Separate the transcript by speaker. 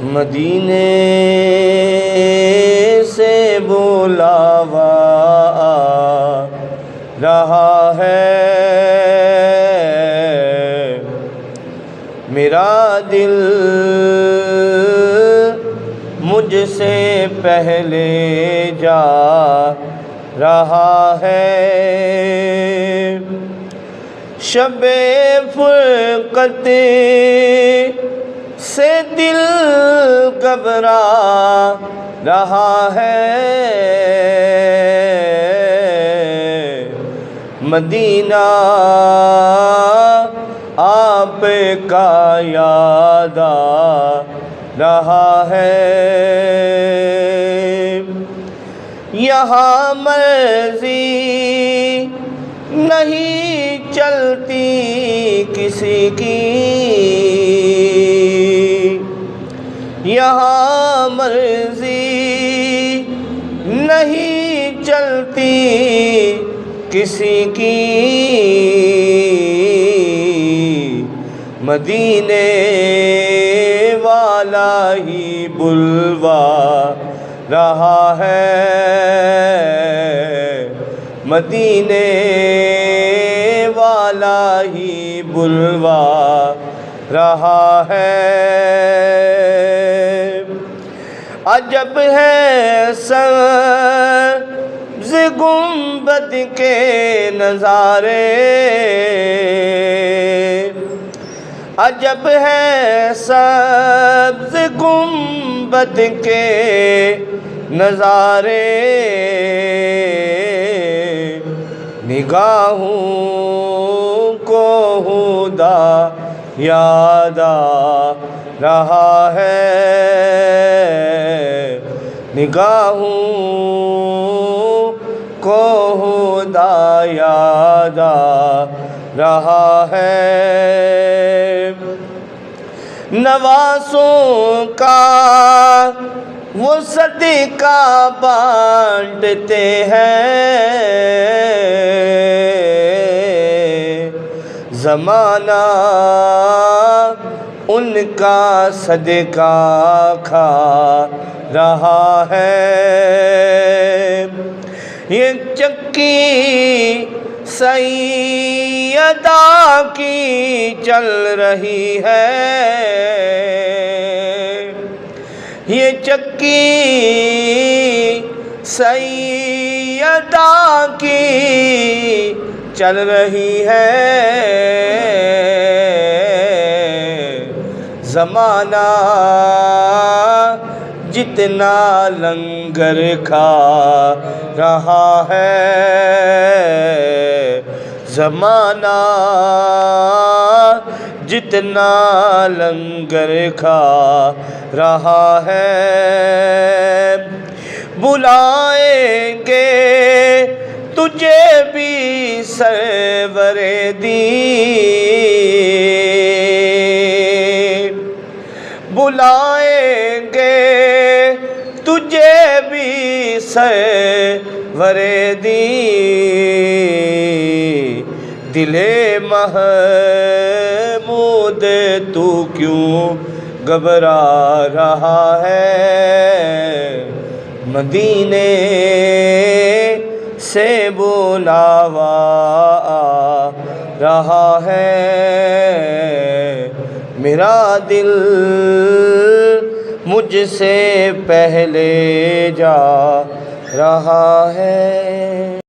Speaker 1: مدینے سے بلاوا آ رہا ہے، میرا دل مجھ سے پہلے جا رہا ہے۔ شب فرقت سے دل گھبرا رہا ہے، مدینہ آپ کا یاد آ رہا ہے۔ یہاں مرضی نہیں چلتی کسی کی، یہاں مرضی نہیں چلتی کسی کی، مدینے والا ہی بلوا رہا ہے، مدینے والا ہی بلوا رہا ہے۔ عجب ہے سبز گنبد کے نظارے، عجب ہے سبز گنبد کے نظارے، نگاہوں کو خدا یاد آ رہا ہے، نگاہوں کو خدا یاد آ رہا ہے۔ نوازوں کا وہ صدقہ بانٹتے ہیں، زمانہ ان کا صدقہ کھا رہا ہے۔ یہ چکی سیدہ کی چل رہی ہے، یہ چکی سیدہ کی چل رہی ہے، زمانہ جتنا لنگر کھا رہا ہے، زمانہ جتنا لنگر کھا رہا ہے۔ بلائیں گے تجھے بھی سرور دی، بلائیں گے تجھے بھی سرور دی، دل محمود تو کیوں گھبرا رہا ہے، مدینے سے بلاوا آ رہا ہے، میرا دل مجھ سے پہلے جا رہا ہے۔